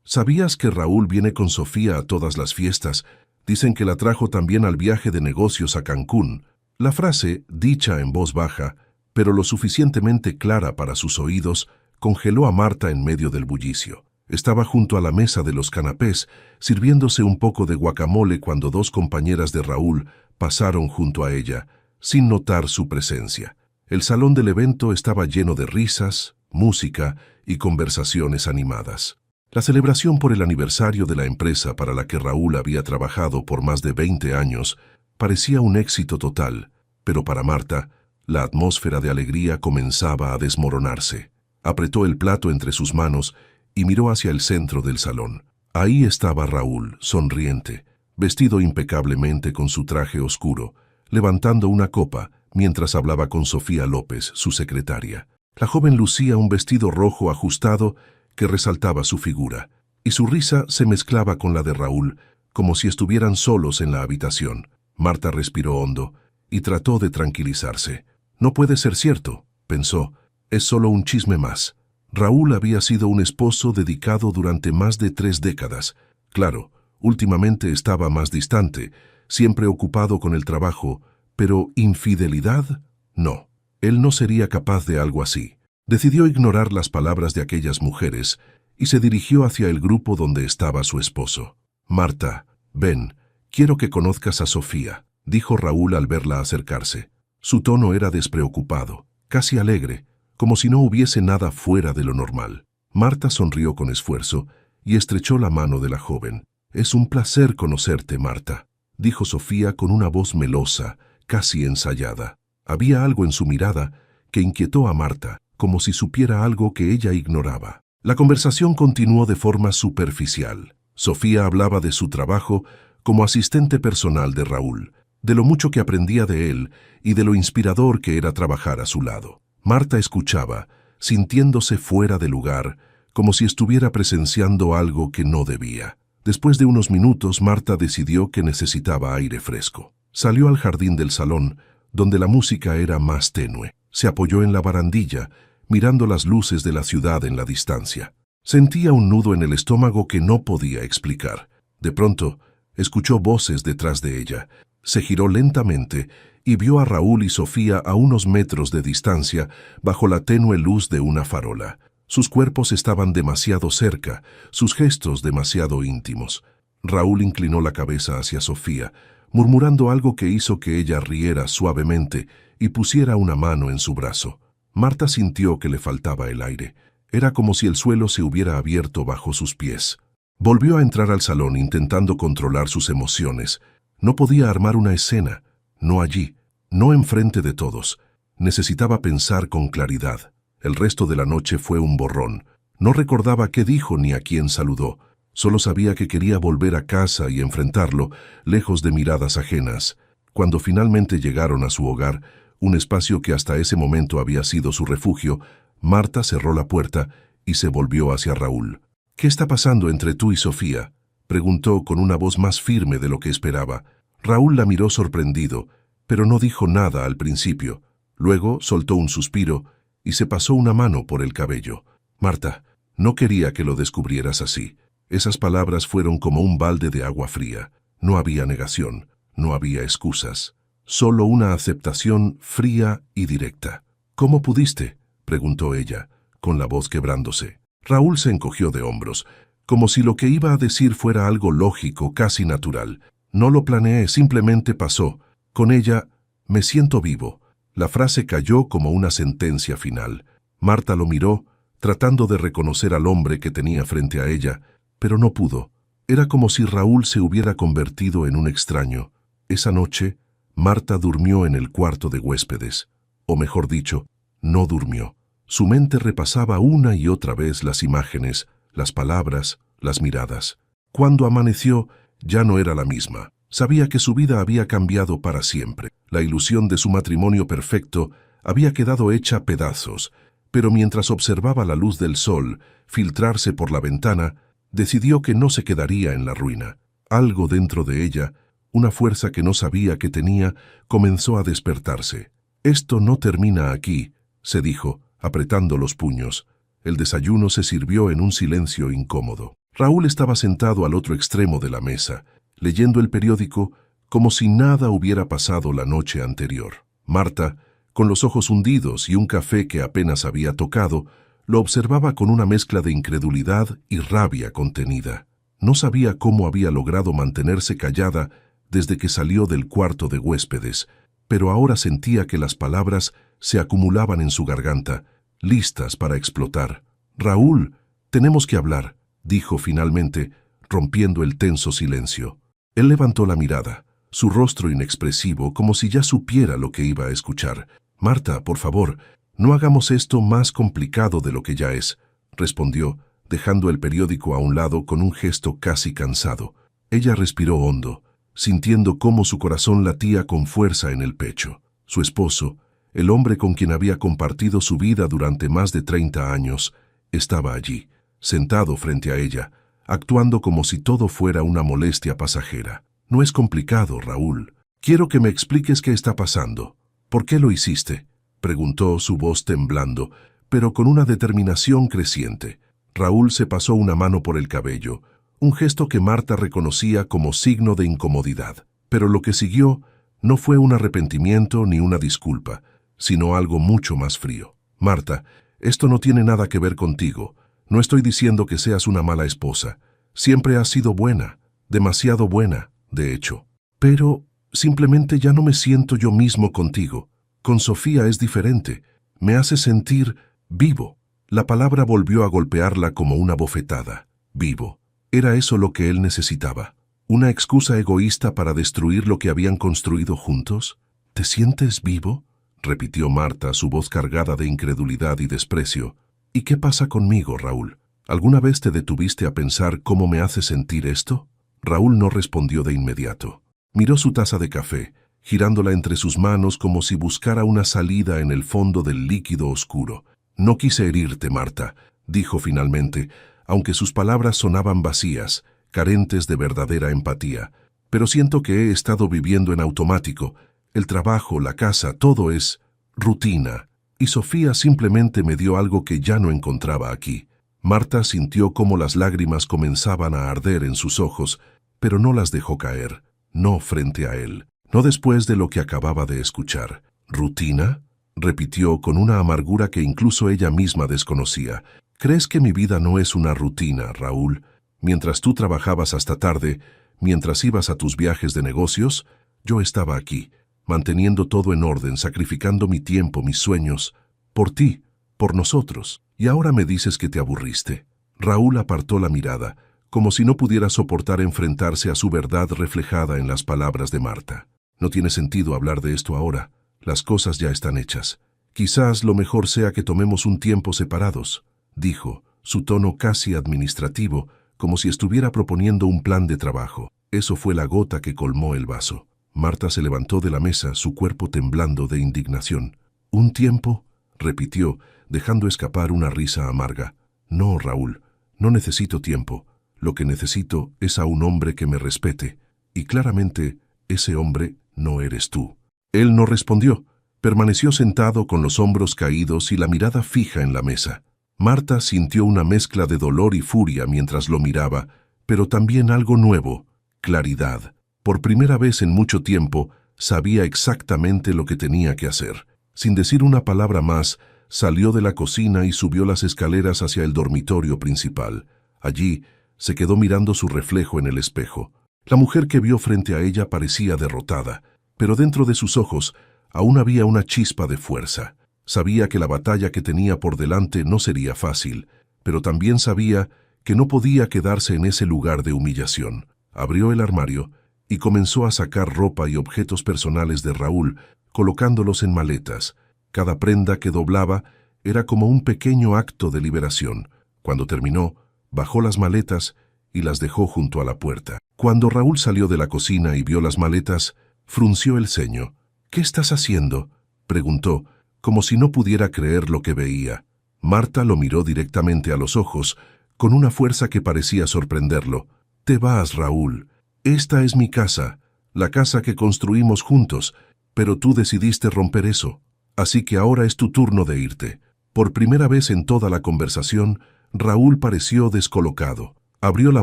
¿Sabías que Raúl viene con Sofía a todas las fiestas? Dicen que la trajo también al viaje de negocios a Cancún. La frase, dicha en voz baja, pero lo suficientemente clara para sus oídos, congeló a Marta en medio del bullicio. Estaba junto a la mesa de los canapés, sirviéndose un poco de guacamole cuando dos compañeras de Raúl pasaron junto a ella, sin notar su presencia. El salón del evento estaba lleno de risas, música y conversaciones animadas. La celebración por el aniversario de la empresa para la que Raúl había trabajado por más de 20 años parecía un éxito total, pero para Marta, la atmósfera de alegría comenzaba a desmoronarse. Apretó el plato entre sus manos y miró hacia el centro del salón. Ahí estaba Raúl, sonriente, vestido impecablemente con su traje oscuro, levantando una copa mientras hablaba con Sofía López, su secretaria. La joven lucía un vestido rojo ajustado que resaltaba su figura, y su risa se mezclaba con la de Raúl, como si estuvieran solos en la habitación. Marta respiró hondo y trató de tranquilizarse. No puede ser cierto, pensó, es solo un chisme más. Raúl había sido un esposo dedicado durante más de 3 décadas. Claro, últimamente estaba más distante, siempre ocupado con el trabajo, pero ¿infidelidad? No, él no sería capaz de algo así. Decidió ignorar las palabras de aquellas mujeres y se dirigió hacia el grupo donde estaba su esposo. Marta, ven, quiero que conozcas a Sofía, dijo Raúl al verla acercarse. Su tono era despreocupado, casi alegre, como si no hubiese nada fuera de lo normal. Marta sonrió con esfuerzo y estrechó la mano de la joven. Es un placer conocerte, Marta, dijo Sofía con una voz melosa, casi ensayada. Había algo en su mirada que inquietó a Marta, como si supiera algo que ella ignoraba. La conversación continuó de forma superficial. Sofía hablaba de su trabajo como asistente personal de Raúl, de lo mucho que aprendía de él y de lo inspirador que era trabajar a su lado. Marta escuchaba, sintiéndose fuera de lugar, como si estuviera presenciando algo que no debía. Después de unos minutos, Marta decidió que necesitaba aire fresco. Salió al jardín del salón, donde la música era más tenue. Se apoyó en la barandilla, mirando las luces de la ciudad en la distancia. Sentía un nudo en el estómago que no podía explicar. De pronto, escuchó voces detrás de ella. Se giró lentamente y vio a Raúl y Sofía a unos metros de distancia bajo la tenue luz de una farola. Sus cuerpos estaban demasiado cerca, sus gestos demasiado íntimos. Raúl inclinó la cabeza hacia Sofía, murmurando algo que hizo que ella riera suavemente y pusiera una mano en su brazo. Marta sintió que le faltaba el aire. Era como si el suelo se hubiera abierto bajo sus pies. Volvió a entrar al salón intentando controlar sus emociones. No podía armar una escena. No allí, no enfrente de todos. Necesitaba pensar con claridad. El resto de la noche fue un borrón. No recordaba qué dijo ni a quién saludó. Solo sabía que quería volver a casa y enfrentarlo, lejos de miradas ajenas. Cuando finalmente llegaron a su hogar, un espacio que hasta ese momento había sido su refugio, Marta cerró la puerta y se volvió hacia Raúl. «¿Qué está pasando entre tú y Sofía?», preguntó con una voz más firme de lo que esperaba. Raúl la miró sorprendido, pero no dijo nada al principio. Luego soltó un suspiro y se pasó una mano por el cabello. «Marta, no quería que lo descubrieras así». Esas palabras fueron como un balde de agua fría. No había negación, no había excusas. Solo una aceptación fría y directa. «¿Cómo pudiste?», preguntó ella, con la voz quebrándose. Raúl se encogió de hombros, como si lo que iba a decir fuera algo lógico, casi natural. «No lo planeé, simplemente pasó. Con ella, me siento vivo». La frase cayó como una sentencia final. Marta lo miró, tratando de reconocer al hombre que tenía frente a ella, pero no pudo. Era como si Raúl se hubiera convertido en un extraño. Esa noche, Marta durmió en el cuarto de huéspedes. O mejor dicho, no durmió. Su mente repasaba una y otra vez las imágenes, las palabras, las miradas. Cuando amaneció, ya no era la misma. Sabía que su vida había cambiado para siempre. La ilusión de su matrimonio perfecto había quedado hecha pedazos, pero mientras observaba la luz del sol filtrarse por la ventana, decidió que no se quedaría en la ruina. Algo dentro de ella, una fuerza que no sabía que tenía, comenzó a despertarse. «Esto no termina aquí», se dijo, apretando los puños. El desayuno se sirvió en un silencio incómodo. Raúl estaba sentado al otro extremo de la mesa, leyendo el periódico como si nada hubiera pasado la noche anterior. Marta, con los ojos hundidos y un café que apenas había tocado, lo observaba con una mezcla de incredulidad y rabia contenida. No sabía cómo había logrado mantenerse callada desde que salió del cuarto de huéspedes, pero ahora sentía que las palabras se acumulaban en su garganta, listas para explotar. «Raúl, tenemos que hablar», dijo finalmente, rompiendo el tenso silencio. Él levantó la mirada, su rostro inexpresivo, como si ya supiera lo que iba a escuchar. «Marta, por favor, no hagamos esto más complicado de lo que ya es», respondió, dejando el periódico a un lado con un gesto casi cansado. Ella respiró hondo, sintiendo cómo su corazón latía con fuerza en el pecho. Su esposo, el hombre con quien había compartido su vida durante más de 30 años, estaba allí, sentado frente a ella, actuando como si todo fuera una molestia pasajera. «No es complicado, Raúl. Quiero que me expliques qué está pasando. ¿Por qué lo hiciste?», preguntó, su voz temblando, pero con una determinación creciente. Raúl se pasó una mano por el cabello, un gesto que Marta reconocía como signo de incomodidad. Pero lo que siguió no fue un arrepentimiento ni una disculpa, sino algo mucho más frío. «Marta, esto no tiene nada que ver contigo. No estoy diciendo que seas una mala esposa. Siempre has sido buena, demasiado buena, de hecho. Pero simplemente ya no me siento yo mismo contigo. Con Sofía es diferente. Me hace sentir vivo». La palabra volvió a golpearla como una bofetada. Vivo. ¿Era eso lo que él necesitaba? ¿Una excusa egoísta para destruir lo que habían construido juntos? «¿Te sientes vivo?», repitió Marta, su voz cargada de incredulidad y desprecio. «¿Y qué pasa conmigo, Raúl? ¿Alguna vez te detuviste a pensar cómo me hace sentir esto?». Raúl no respondió de inmediato. Miró su taza de café, girándola entre sus manos como si buscara una salida en el fondo del líquido oscuro. «No quise herirte, Marta», dijo finalmente, aunque sus palabras sonaban vacías, carentes de verdadera empatía. «Pero siento que he estado viviendo en automático. El trabajo, la casa, todo es rutina. Y Sofía simplemente me dio algo que ya no encontraba aquí». Marta sintió cómo las lágrimas comenzaban a arder en sus ojos, pero no las dejó caer, no frente a él, no después de lo que acababa de escuchar. «¿Rutina?», repitió con una amargura que incluso ella misma desconocía. «¿Crees que mi vida no es una rutina, Raúl? Mientras tú trabajabas hasta tarde, mientras ibas a tus viajes de negocios, yo estaba aquí, manteniendo todo en orden, sacrificando mi tiempo, mis sueños, por ti, por nosotros. Y ahora me dices que te aburriste». Raúl apartó la mirada, como si no pudiera soportar enfrentarse a su verdad reflejada en las palabras de Marta. «No tiene sentido hablar de esto ahora. Las cosas ya están hechas. Quizás lo mejor sea que tomemos un tiempo separados», dijo, su tono casi administrativo, como si estuviera proponiendo un plan de trabajo. Eso fue la gota que colmó el vaso. Marta se levantó de la mesa, su cuerpo temblando de indignación. «¿Un tiempo?», repitió, dejando escapar una risa amarga. «No, Raúl, no necesito tiempo. Lo que necesito es a un hombre que me respete. Y claramente, ese hombre no eres tú». Él no respondió. Permaneció sentado con los hombros caídos y la mirada fija en la mesa. Marta sintió una mezcla de dolor y furia mientras lo miraba, pero también algo nuevo, claridad. Por primera vez en mucho tiempo, sabía exactamente lo que tenía que hacer. Sin decir una palabra más, salió de la cocina y subió las escaleras hacia el dormitorio principal. Allí, se quedó mirando su reflejo en el espejo. La mujer que vio frente a ella parecía derrotada, pero dentro de sus ojos aún había una chispa de fuerza. Sabía que la batalla que tenía por delante no sería fácil, pero también sabía que no podía quedarse en ese lugar de humillación. Abrió el armario y comenzó a sacar ropa y objetos personales de Raúl, colocándolos en maletas. Cada prenda que doblaba era como un pequeño acto de liberación. Cuando terminó, bajó las maletas y las dejó junto a la puerta. Cuando Raúl salió de la cocina y vio las maletas, frunció el ceño. «¿Qué estás haciendo?», preguntó, como si no pudiera creer lo que veía. Marta lo miró directamente a los ojos, con una fuerza que parecía sorprenderlo. «Te vas, Raúl. Esta es mi casa, la casa que construimos juntos, pero tú decidiste romper eso. Así que ahora es tu turno de irte». Por primera vez en toda la conversación, Raúl pareció descolocado. Abrió la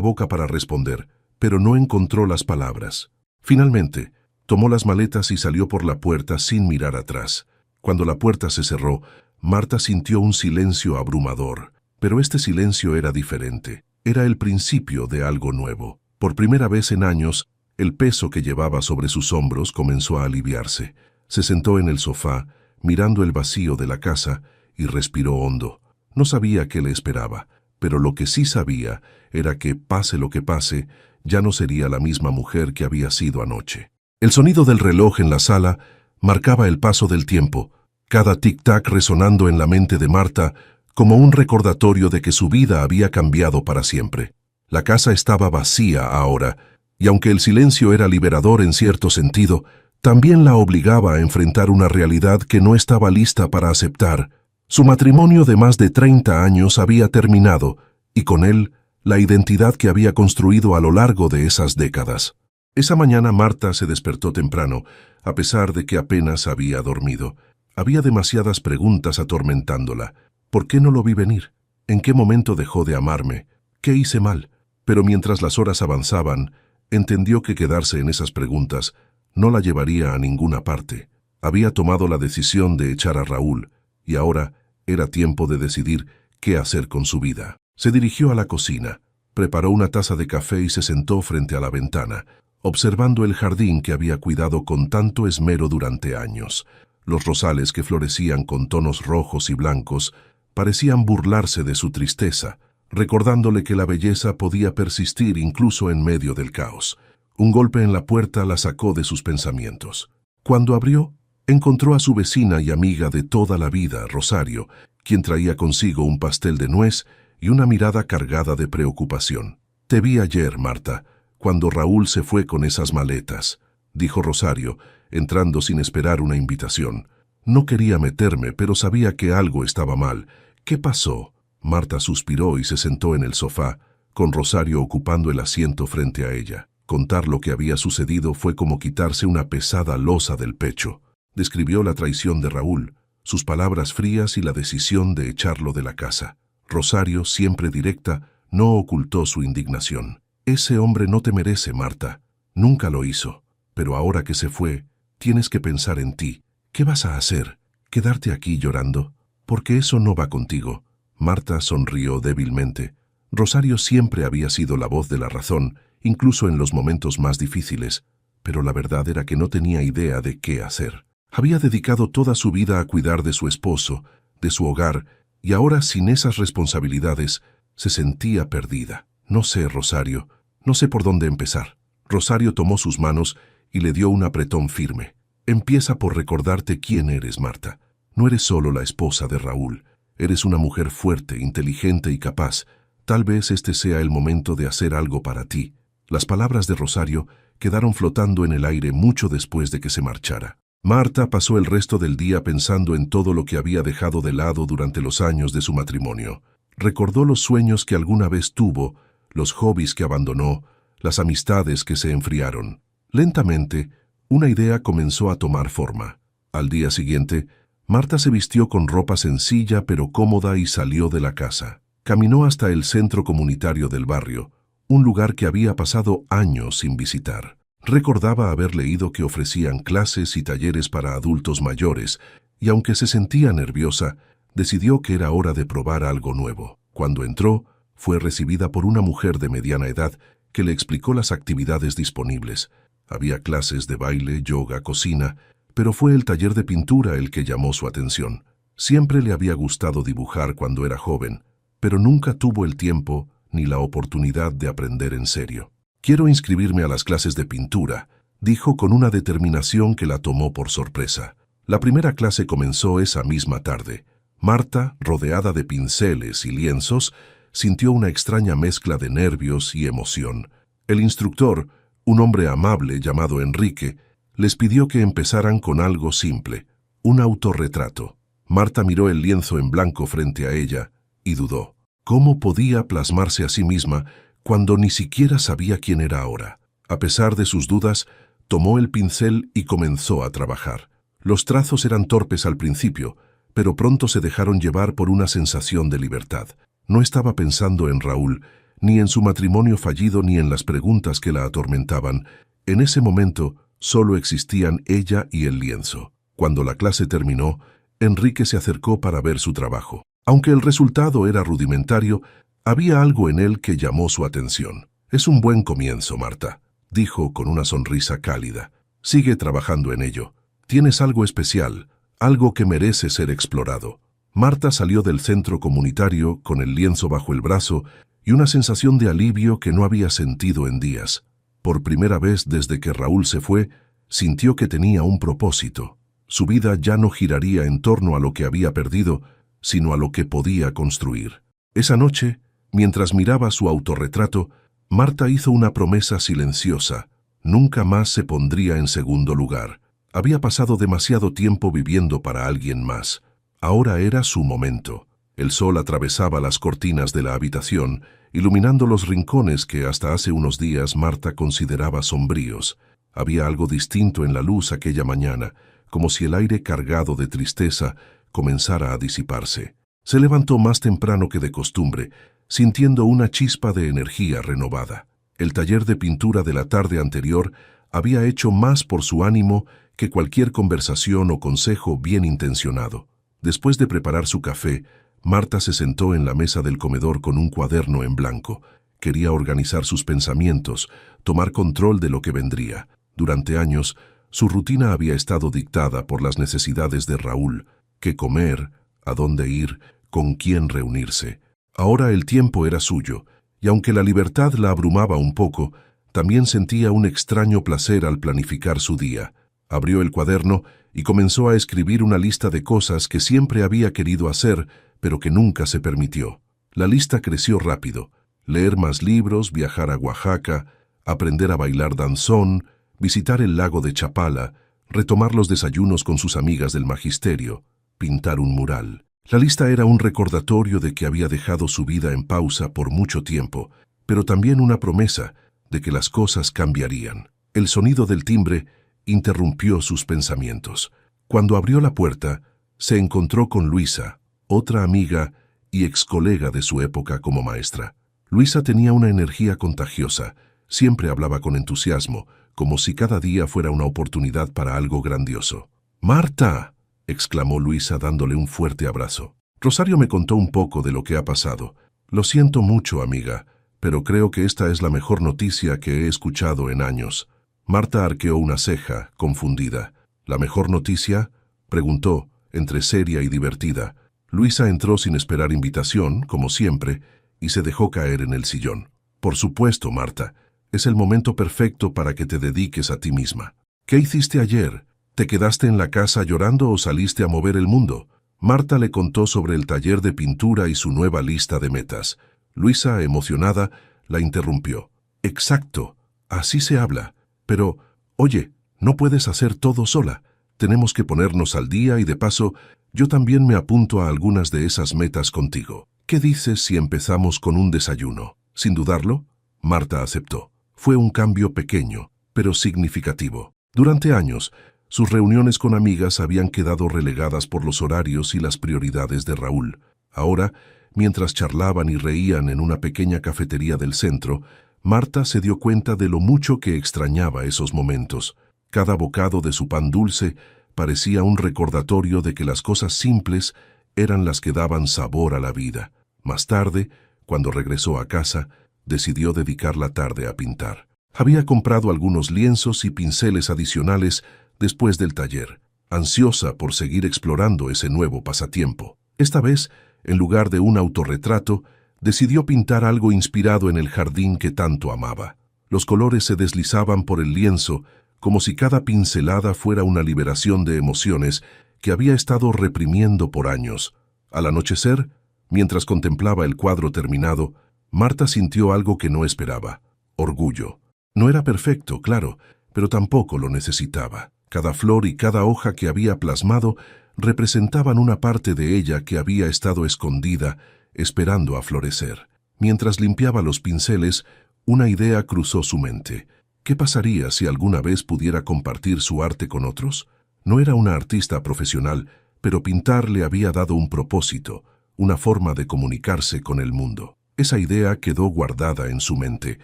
boca para responder, pero no encontró las palabras. Finalmente, tomó las maletas y salió por la puerta sin mirar atrás. Cuando la puerta se cerró, Marta sintió un silencio abrumador. Pero este silencio era diferente. Era el principio de algo nuevo. Por primera vez en años, el peso que llevaba sobre sus hombros comenzó a aliviarse. Se sentó en el sofá, mirando el vacío de la casa, y respiró hondo. No sabía qué le esperaba, pero lo que sí sabía era que, pase lo que pase, ya no sería la misma mujer que había sido anoche. El sonido del reloj en la sala marcaba el paso del tiempo, cada tic-tac resonando en la mente de Marta como un recordatorio de que su vida había cambiado para siempre. La casa estaba vacía ahora, y aunque el silencio era liberador en cierto sentido, también la obligaba a enfrentar una realidad que no estaba lista para aceptar. Su matrimonio de más de 30 años había terminado, y con él, la identidad que había construido a lo largo de esas décadas. Esa mañana Marta se despertó temprano, a pesar de que apenas había dormido. Había demasiadas preguntas atormentándola. ¿Por qué no lo vi venir? ¿En qué momento dejó de amarme? ¿Qué hice mal? Pero mientras las horas avanzaban, entendió que quedarse en esas preguntas no la llevaría a ninguna parte. Había tomado la decisión de echar a Raúl, y ahora era tiempo de decidir qué hacer con su vida. Se dirigió a la cocina, preparó una taza de café y se sentó frente a la ventana, observando el jardín que había cuidado con tanto esmero durante años. Los rosales que florecían con tonos rojos y blancos parecían burlarse de su tristeza, recordándole que la belleza podía persistir incluso en medio del caos. Un golpe en la puerta la sacó de sus pensamientos. Cuando abrió, encontró a su vecina y amiga de toda la vida, Rosario, quien traía consigo un pastel de nuez y una mirada cargada de preocupación. «Te vi ayer, Marta, cuando Raúl se fue con esas maletas», dijo Rosario, entrando sin esperar una invitación. «No quería meterme, pero sabía que algo estaba mal. ¿Qué pasó?». Marta suspiró y se sentó en el sofá, con Rosario ocupando el asiento frente a ella. Contar lo que había sucedido fue como quitarse una pesada losa del pecho. Describió la traición de Raúl, sus palabras frías y la decisión de echarlo de la casa. Rosario, siempre directa, no ocultó su indignación. «Ese hombre no te merece, Marta. Nunca lo hizo. Pero ahora que se fue, tienes que pensar en ti. ¿Qué vas a hacer? ¿Quedarte aquí llorando? Porque eso no va contigo». Marta sonrió débilmente. Rosario siempre había sido la voz de la razón, incluso en los momentos más difíciles, pero la verdad era que no tenía idea de qué hacer. Había dedicado toda su vida a cuidar de su esposo, de su hogar, y ahora, sin esas responsabilidades, se sentía perdida. «No sé, Rosario, no sé por dónde empezar». Rosario tomó sus manos y le dio un apretón firme. «Empieza por recordarte quién eres, Marta. No eres solo la esposa de Raúl. Eres una mujer fuerte, inteligente y capaz. Tal vez este sea el momento de hacer algo para ti». Las palabras de Rosario quedaron flotando en el aire mucho después de que se marchara. Marta pasó el resto del día pensando en todo lo que había dejado de lado durante los años de su matrimonio. Recordó los sueños que alguna vez tuvo, los hobbies que abandonó, las amistades que se enfriaron. Lentamente, una idea comenzó a tomar forma. Al día siguiente, Marta se vistió con ropa sencilla pero cómoda y salió de la casa. Caminó hasta el centro comunitario del barrio, un lugar que había pasado años sin visitar. Recordaba haber leído que ofrecían clases y talleres para adultos mayores, y aunque se sentía nerviosa, decidió que era hora de probar algo nuevo. Cuando entró, fue recibida por una mujer de mediana edad que le explicó las actividades disponibles. Había clases de baile, yoga, cocina, pero fue el taller de pintura el que llamó su atención. Siempre le había gustado dibujar cuando era joven, pero nunca tuvo el tiempo ni la oportunidad de aprender en serio. «Quiero inscribirme a las clases de pintura», dijo con una determinación que la tomó por sorpresa. La primera clase comenzó esa misma tarde. Marta, rodeada de pinceles y lienzos, sintió una extraña mezcla de nervios y emoción. El instructor, un hombre amable llamado Enrique, les pidió que empezaran con algo simple, un autorretrato. Marta miró el lienzo en blanco frente a ella y dudó. ¿Cómo podía plasmarse a sí misma cuando ni siquiera sabía quién era ahora? A pesar de sus dudas, tomó el pincel y comenzó a trabajar. Los trazos eran torpes al principio, pero pronto se dejaron llevar por una sensación de libertad. No estaba pensando en Raúl, ni en su matrimonio fallido ni en las preguntas que la atormentaban. En ese momento solo existían ella y el lienzo. Cuando la clase terminó, Enrique se acercó para ver su trabajo. Aunque el resultado era rudimentario, había algo en él que llamó su atención. «Es un buen comienzo, Marta», dijo con una sonrisa cálida. «Sigue trabajando en ello. Tienes algo especial, algo que merece ser explorado». Marta salió del centro comunitario con el lienzo bajo el brazo y una sensación de alivio que no había sentido en días. Por primera vez desde que Raúl se fue, sintió que tenía un propósito. Su vida ya no giraría en torno a lo que había perdido, sino a lo que podía construir. Esa noche, mientras miraba su autorretrato, Marta hizo una promesa silenciosa. Nunca más se pondría en segundo lugar. Había pasado demasiado tiempo viviendo para alguien más. Ahora era su momento. El sol atravesaba las cortinas de la habitación, iluminando los rincones que hasta hace unos días Marta consideraba sombríos. Había algo distinto en la luz aquella mañana, como si el aire cargado de tristeza comenzara a disiparse. Se levantó más temprano que de costumbre, sintiendo una chispa de energía renovada. El taller de pintura de la tarde anterior había hecho más por su ánimo que cualquier conversación o consejo bien intencionado. Después de preparar su café, Marta se sentó en la mesa del comedor con un cuaderno en blanco. Quería organizar sus pensamientos, tomar control de lo que vendría. Durante años, su rutina había estado dictada por las necesidades de Raúl: qué comer, a dónde ir, con quién reunirse. Ahora el tiempo era suyo, y aunque la libertad la abrumaba un poco, también sentía un extraño placer al planificar su día. Abrió el cuaderno y comenzó a escribir una lista de cosas que siempre había querido hacer, pero que nunca se permitió. La lista creció rápido: leer más libros, viajar a Oaxaca, aprender a bailar danzón, visitar el lago de Chapala, retomar los desayunos con sus amigas del magisterio, pintar un mural. La lista era un recordatorio de que había dejado su vida en pausa por mucho tiempo, pero también una promesa de que las cosas cambiarían. El sonido del timbre interrumpió sus pensamientos. Cuando abrió la puerta, se encontró con Luisa, otra amiga y ex colega de su época como maestra. Luisa tenía una energía contagiosa, siempre hablaba con entusiasmo, como si cada día fuera una oportunidad para algo grandioso. «¡Marta!», exclamó Luisa dándole un fuerte abrazo. «Rosario me contó un poco de lo que ha pasado. Lo siento mucho, amiga, pero creo que esta es la mejor noticia que he escuchado en años». Marta arqueó una ceja, confundida. «¿La mejor noticia?», preguntó, entre seria y divertida. Luisa entró sin esperar invitación, como siempre, y se dejó caer en el sillón. «Por supuesto, Marta. Es el momento perfecto para que te dediques a ti misma. ¿Qué hiciste ayer? ¿Te quedaste en la casa llorando o saliste a mover el mundo?». Marta le contó sobre el taller de pintura y su nueva lista de metas. Luisa, emocionada, la interrumpió. «Exacto, así se habla. Pero, oye, no puedes hacer todo sola. Tenemos que ponernos al día y de paso, yo también me apunto a algunas de esas metas contigo. ¿Qué dices si empezamos con un desayuno?». Sin dudarlo, Marta aceptó. Fue un cambio pequeño, pero significativo. Durante años, sus reuniones con amigas habían quedado relegadas por los horarios y las prioridades de Raúl. Ahora, mientras charlaban y reían en una pequeña cafetería del centro, Marta se dio cuenta de lo mucho que extrañaba esos momentos. Cada bocado de su pan dulce parecía un recordatorio de que las cosas simples eran las que daban sabor a la vida. Más tarde, cuando regresó a casa, decidió dedicar la tarde a pintar. Había comprado algunos lienzos y pinceles adicionales después del taller, ansiosa por seguir explorando ese nuevo pasatiempo. Esta vez, en lugar de un autorretrato, decidió pintar algo inspirado en el jardín que tanto amaba. Los colores se deslizaban por el lienzo, como si cada pincelada fuera una liberación de emociones que había estado reprimiendo por años. Al anochecer, mientras contemplaba el cuadro terminado, Marta sintió algo que no esperaba: orgullo. No era perfecto, claro, pero tampoco lo necesitaba. Cada flor y cada hoja que había plasmado representaban una parte de ella que había estado escondida, esperando a florecer. Mientras limpiaba los pinceles, una idea cruzó su mente. ¿Qué pasaría si alguna vez pudiera compartir su arte con otros? No era una artista profesional, pero pintar le había dado un propósito, una forma de comunicarse con el mundo. Esa idea quedó guardada en su mente,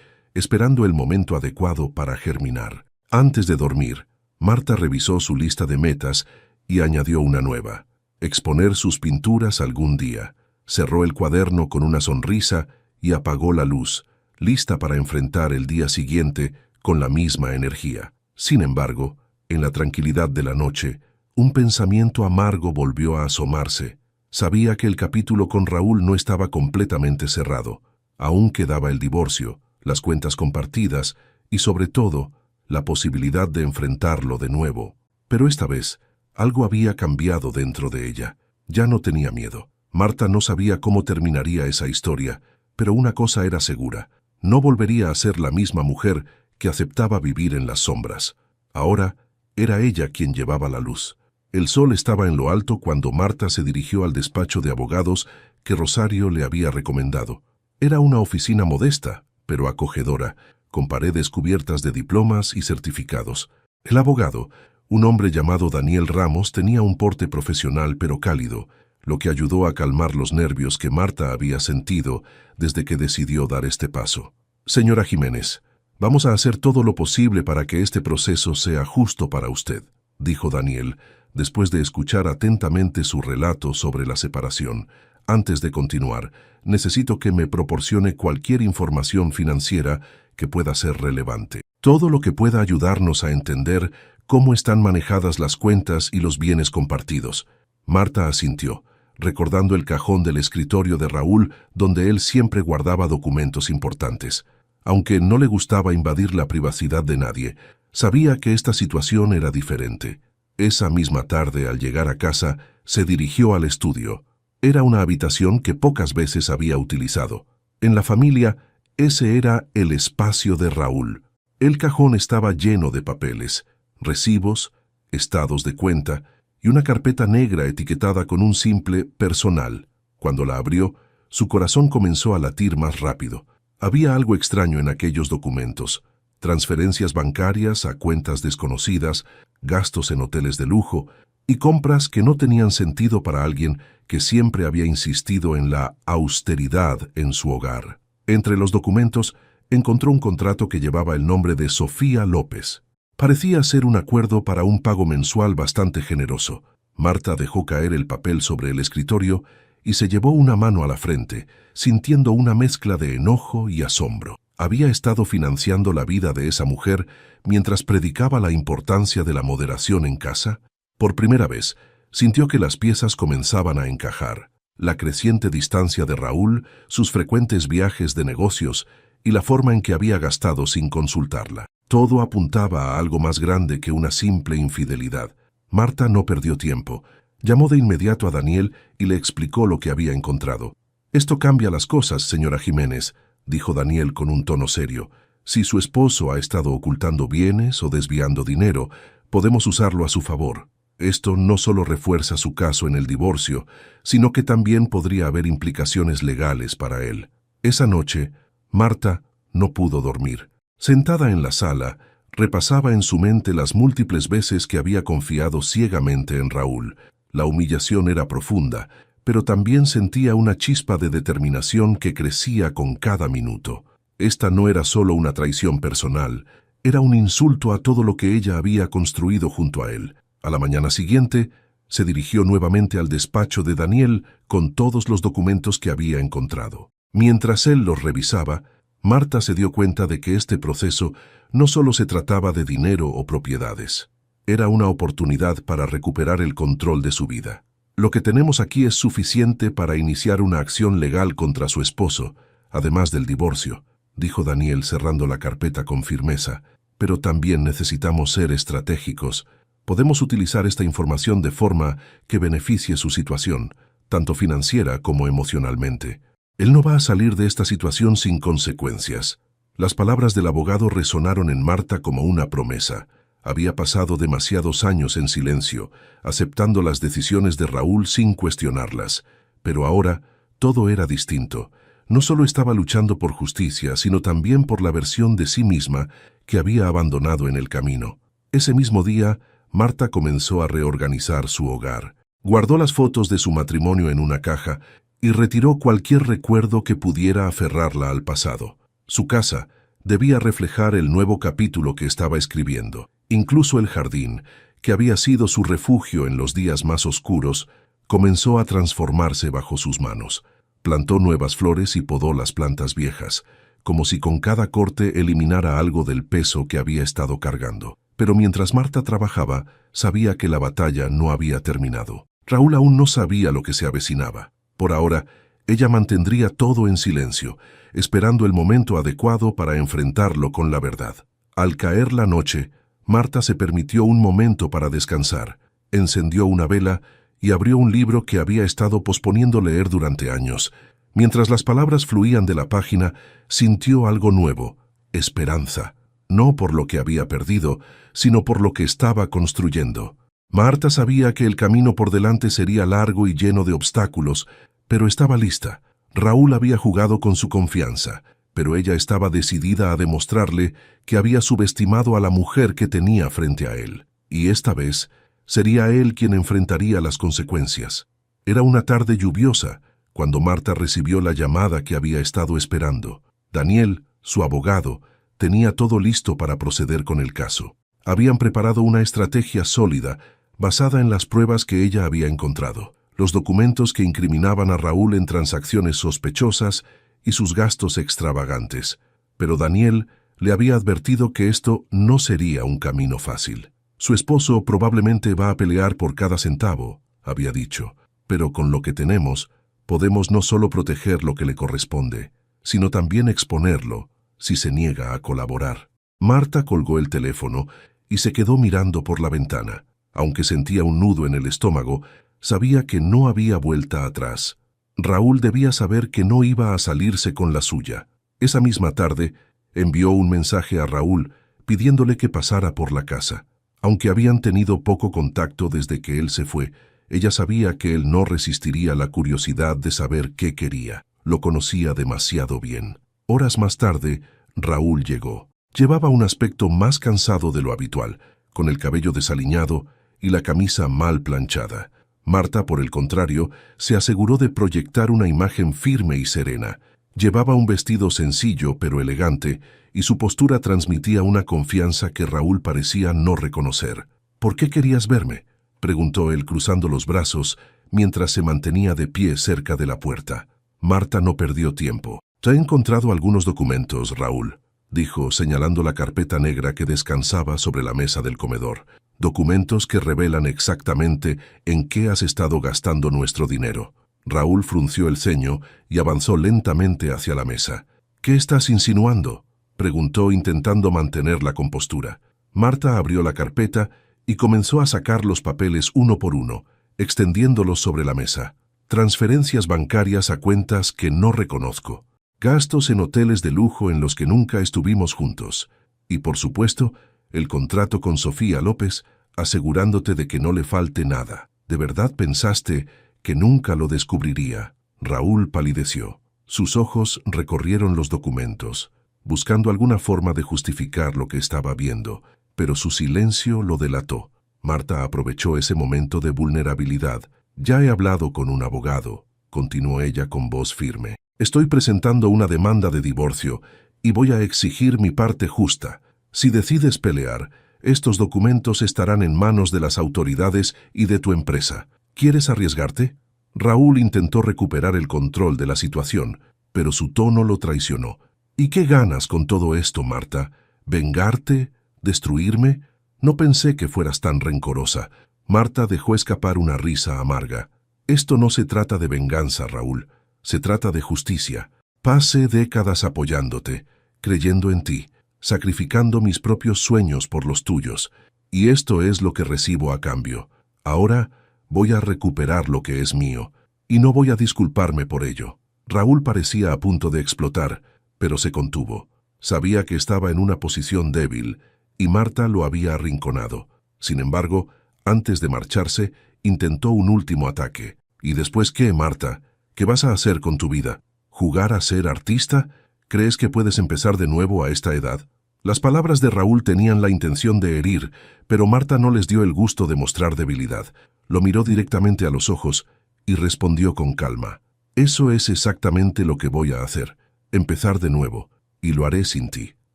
esperando el momento adecuado para germinar. Antes de dormir, Marta revisó su lista de metas y añadió una nueva: exponer sus pinturas algún día. Cerró el cuaderno con una sonrisa y apagó la luz, lista para enfrentar el día siguiente con la misma energía. Sin embargo, en la tranquilidad de la noche, un pensamiento amargo volvió a asomarse. Sabía que el capítulo con Raúl no estaba completamente cerrado. Aún quedaba el divorcio, las cuentas compartidas y, sobre todo, la posibilidad de enfrentarlo de nuevo. Pero esta vez, algo había cambiado dentro de ella. Ya no tenía miedo. Marta no sabía cómo terminaría esa historia, pero una cosa era segura: no volvería a ser la misma mujer que aceptaba vivir en las sombras. Ahora era ella quien llevaba la luz. El sol estaba en lo alto cuando Marta se dirigió al despacho de abogados que Rosario le había recomendado. Era una oficina modesta, pero acogedora, con paredes cubiertas de diplomas y certificados. El abogado, un hombre llamado Daniel Ramos, tenía un porte profesional pero cálido, lo que ayudó a calmar los nervios que Marta había sentido desde que decidió dar este paso. Señora Jiménez, vamos a hacer todo lo posible para que este proceso sea justo para usted, dijo Daniel, después de escuchar atentamente su relato sobre la separación. Antes de continuar, necesito que me proporcione cualquier información financiera que pueda ser relevante. Todo lo que pueda ayudarnos a entender cómo están manejadas las cuentas y los bienes compartidos. Marta asintió, recordando el cajón del escritorio de Raúl donde él siempre guardaba documentos importantes. Aunque no le gustaba invadir la privacidad de nadie, sabía que esta situación era diferente. Esa misma tarde, al llegar a casa, se dirigió al estudio. Era una habitación que pocas veces había utilizado. En la familia, ese era el espacio de Raúl. El cajón estaba lleno de papeles, recibos, estados de cuenta y una carpeta negra etiquetada con un simple personal. Cuando la abrió, su corazón comenzó a latir más rápido. Había algo extraño en aquellos documentos: transferencias bancarias a cuentas desconocidas, gastos en hoteles de lujo y compras que no tenían sentido para alguien que siempre había insistido en la austeridad en su hogar. Entre los documentos encontró un contrato que llevaba el nombre de Sofía López. Parecía ser un acuerdo para un pago mensual bastante generoso. Marta dejó caer el papel sobre el escritorio y se llevó una mano a la frente, sintiendo una mezcla de enojo y asombro. Había estado financiando la vida de esa mujer mientras predicaba la importancia de la moderación en casa. Por primera vez, sintió que las piezas comenzaban a encajar: la creciente distancia de Raúl, sus frecuentes viajes de negocios y la forma en que había gastado sin consultarla. Todo apuntaba a algo más grande que una simple infidelidad. Marta no perdió tiempo. Llamó de inmediato a Daniel y le explicó lo que había encontrado. «Esto cambia las cosas, señora Jiménez», dijo Daniel con un tono serio. «Si su esposo ha estado ocultando bienes o desviando dinero, podemos usarlo a su favor. Esto no solo refuerza su caso en el divorcio, sino que también podría haber implicaciones legales para él». Esa noche, Marta no pudo dormir. Sentada en la sala, repasaba en su mente las múltiples veces que había confiado ciegamente en Raúl. La humillación era profunda, pero también sentía una chispa de determinación que crecía con cada minuto. Esta no era solo una traición personal, era un insulto a todo lo que ella había construido junto a él. A la mañana siguiente, se dirigió nuevamente al despacho de Daniel con todos los documentos que había encontrado. Mientras él los revisaba, Marta se dio cuenta de que este proceso no solo se trataba de dinero o propiedades. Era una oportunidad para recuperar el control de su vida. «Lo que tenemos aquí es suficiente para iniciar una acción legal contra su esposo, además del divorcio», dijo Daniel cerrando la carpeta con firmeza. «Pero también necesitamos ser estratégicos. Podemos utilizar esta información de forma que beneficie su situación, tanto financiera como emocionalmente. Él no va a salir de esta situación sin consecuencias». Las palabras del abogado resonaron en Marta como una promesa. Había pasado demasiados años en silencio, aceptando las decisiones de Raúl sin cuestionarlas. Pero ahora todo era distinto. No solo estaba luchando por justicia, sino también por la versión de sí misma que había abandonado en el camino. Ese mismo día, Marta comenzó a reorganizar su hogar. Guardó las fotos de su matrimonio en una caja y retiró cualquier recuerdo que pudiera aferrarla al pasado. Su casa debía reflejar el nuevo capítulo que estaba escribiendo. Incluso el jardín, que había sido su refugio en los días más oscuros, comenzó a transformarse bajo sus manos. Plantó nuevas flores y podó las plantas viejas, como si con cada corte eliminara algo del peso que había estado cargando. Pero mientras Marta trabajaba, sabía que la batalla no había terminado. Raúl aún no sabía lo que se avecinaba. Por ahora, ella mantendría todo en silencio, esperando el momento adecuado para enfrentarlo con la verdad. Al caer la noche, Marta se permitió un momento para descansar, encendió una vela y abrió un libro que había estado posponiendo leer durante años. Mientras las palabras fluían de la página, sintió algo nuevo: esperanza. No por lo que había perdido, sino por lo que estaba construyendo. Marta sabía que el camino por delante sería largo y lleno de obstáculos, pero estaba lista. Raúl había jugado con su confianza, pero ella estaba decidida a demostrarle que había subestimado a la mujer que tenía frente a él. Y esta vez sería él quien enfrentaría las consecuencias. Era una tarde lluviosa, cuando Marta recibió la llamada que había estado esperando. Daniel, su abogado, tenía todo listo para proceder con el caso. Habían preparado una estrategia sólida, basada en las pruebas que ella había encontrado, los documentos que incriminaban a Raúl en transacciones sospechosas y sus gastos extravagantes. Pero Daniel le había advertido que esto no sería un camino fácil. Su esposo probablemente va a pelear por cada centavo, había dicho, pero con lo que tenemos, podemos no solo proteger lo que le corresponde, sino también exponerlo si se niega a colaborar. Marta colgó el teléfono y se quedó mirando por la ventana. Aunque sentía un nudo en el estómago, sabía que no había vuelta atrás. Raúl debía saber que no iba a salirse con la suya. Esa misma tarde, envió un mensaje a Raúl pidiéndole que pasara por la casa. Aunque habían tenido poco contacto desde que él se fue, ella sabía que él no resistiría la curiosidad de saber qué quería. Lo conocía demasiado bien. Horas más tarde, Raúl llegó. Llevaba un aspecto más cansado de lo habitual, con el cabello desaliñado y la camisa mal planchada. Marta, por el contrario, se aseguró de proyectar una imagen firme y serena. Llevaba un vestido sencillo pero elegante, y su postura transmitía una confianza que Raúl parecía no reconocer. «¿Por qué querías verme?», preguntó él cruzando los brazos, mientras se mantenía de pie cerca de la puerta. Marta no perdió tiempo. «Te he encontrado algunos documentos, Raúl», dijo, señalando la carpeta negra que descansaba sobre la mesa del comedor. «Documentos que revelan exactamente en qué has estado gastando nuestro dinero». Raúl frunció el ceño y avanzó lentamente hacia la mesa. «¿Qué estás insinuando?», preguntó, intentando mantener la compostura. Marta abrió la carpeta y comenzó a sacar los papeles uno por uno, extendiéndolos sobre la mesa. «Transferencias bancarias a cuentas que no reconozco. Gastos en hoteles de lujo en los que nunca estuvimos juntos. Y, por supuesto, el contrato con Sofía López, asegurándote de que no le falte nada. ¿De verdad pensaste que nunca lo descubriría?». Raúl palideció. Sus ojos recorrieron los documentos, buscando alguna forma de justificar lo que estaba viendo, pero su silencio lo delató. Marta aprovechó ese momento de vulnerabilidad. «Ya he hablado con un abogado», continuó ella con voz firme. «Estoy presentando una demanda de divorcio y voy a exigir mi parte justa. Si decides pelear, estos documentos estarán en manos de las autoridades y de tu empresa. ¿Quieres arriesgarte?». Raúl intentó recuperar el control de la situación, pero su tono lo traicionó. «¿Y qué ganas con todo esto, Marta? ¿Vengarte? ¿Destruirme? No pensé que fueras tan rencorosa». Marta dejó escapar una risa amarga. «Esto no se trata de venganza, Raúl. Se trata de justicia. Pasé décadas apoyándote, creyendo en ti, sacrificando mis propios sueños por los tuyos, y esto es lo que recibo a cambio. Ahora voy a recuperar lo que es mío, y no voy a disculparme por ello». Raúl parecía a punto de explotar, pero se contuvo. Sabía que estaba en una posición débil, y Marta lo había arrinconado. Sin embargo, antes de marcharse, intentó un último ataque. «¿Y después qué, Marta? ¿Qué vas a hacer con tu vida? ¿Jugar a ser artista? ¿Crees que puedes empezar de nuevo a esta edad?». Las palabras de Raúl tenían la intención de herir, pero Marta no les dio el gusto de mostrar debilidad. Lo miró directamente a los ojos y respondió con calma. Eso es exactamente lo que voy a hacer, empezar de nuevo, y lo haré sin ti.